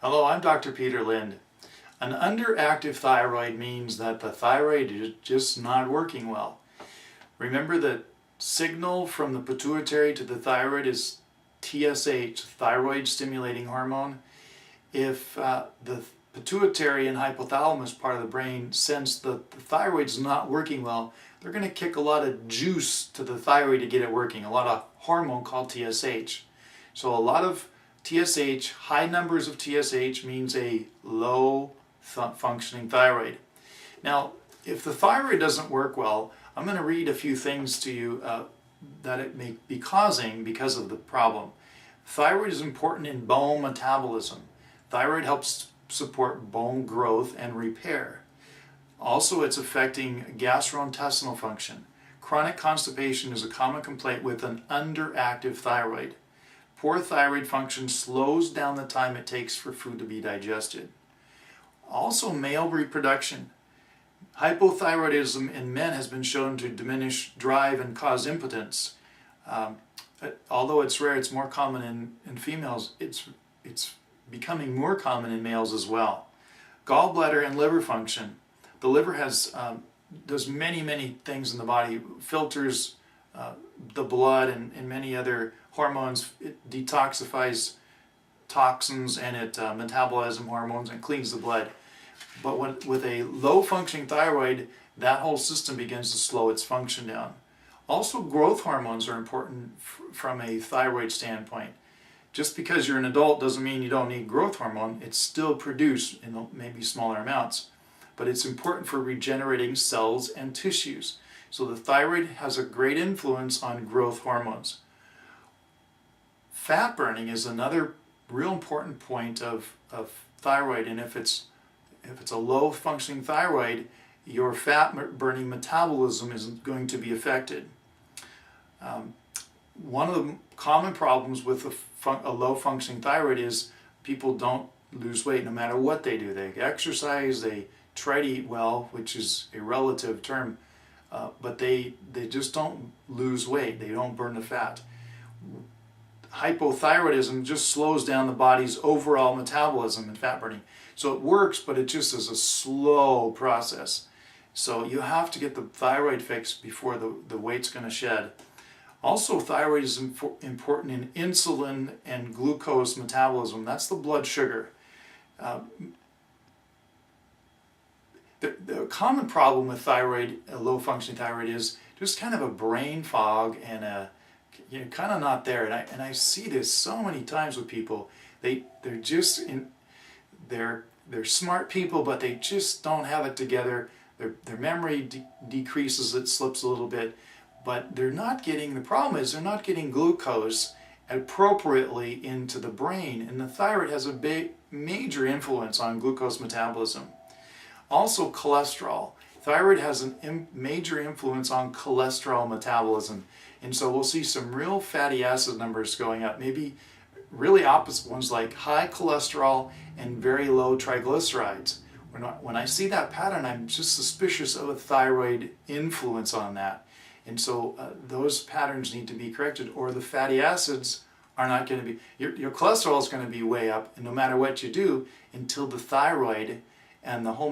Hello, I'm Dr. Peter Lind. An underactive thyroid means that the thyroid is just not working well. Remember that signal from the pituitary to the thyroid is TSH, thyroid stimulating hormone. If the pituitary and hypothalamus part of the brain sense that the thyroid's not working well, they're going to kick a lot of juice to the thyroid to get it working, a lot of hormone called TSH. So a lot of TSH, high numbers of TSH means a low functioning thyroid. Now, if the thyroid doesn't work well, I'm going to read a few things to you that it may be causing because of the problem. Thyroid is important in bone metabolism. Thyroid helps support bone growth and repair. Also, it's affecting gastrointestinal function. Chronic constipation is a common complaint with an underactive thyroid. Poor thyroid function slows down the time it takes for food to be digested. Also, male reproduction. Hypothyroidism in men has been shown to diminish drive and cause impotence. Although it's rare, it's more common in females. It's becoming more common in males as well. Gallbladder and liver function. The liver does many things in the body. Filters the blood and many other hormones. It detoxifies toxins and it metabolizes hormones and cleans the blood. But with a low functioning thyroid, that whole system begins to slow its function down. Also, growth hormones are important from a thyroid standpoint. Just because you're an adult doesn't mean you don't need growth hormone. It's still produced in maybe smaller amounts, but it's important for regenerating cells and tissues. So the thyroid has a great influence on growth hormones. Fat burning is another real important point of thyroid, and if it's a low functioning thyroid, your fat burning metabolism is going to be affected. One of the common problems with a low functioning thyroid is people don't lose weight no matter what they do. They exercise, they try to eat well, which is a relative term, but they just don't lose weight. They don't burn the fat. Hypothyroidism just slows down the body's overall metabolism and fat burning. So it works, but it just is a slow process. So you have to get the thyroid fixed before the weight's going to shed. Also, thyroid is important in insulin and glucose metabolism. That's the blood sugar. The common problem with thyroid, a low functioning thyroid, is just kind of a brain fog and you're kind of not there. And I see this so many times with people. They're smart people, but they just don't have it together. Their memory decreases, it slips a little bit, but the problem is they're not getting glucose appropriately into the brain, and the thyroid has a major influence on glucose metabolism. Also, cholesterol. Thyroid has a major influence on cholesterol metabolism, and so we'll see some real fatty acid numbers going up, maybe really opposite ones like high cholesterol and very low triglycerides. When I see that pattern, I'm just suspicious of a thyroid influence on that. And so those patterns need to be corrected, or the fatty acids are not going to be, your cholesterol is going to be way up, and no matter what you do, until the thyroid and the whole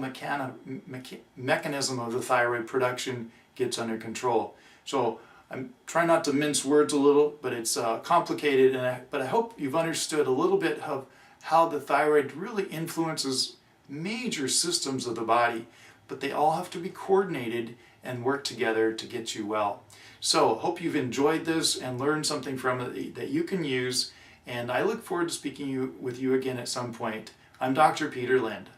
mechanism of the thyroid production gets under control. So I'm trying not to mince words a little, but it's complicated, but I hope you've understood a little bit of how the thyroid really influences major systems of the body, but they all have to be coordinated and work together to get you well. So hope you've enjoyed this and learned something from it that you can use, and I look forward to speaking with you again at some point. I'm Dr. Peter Lind.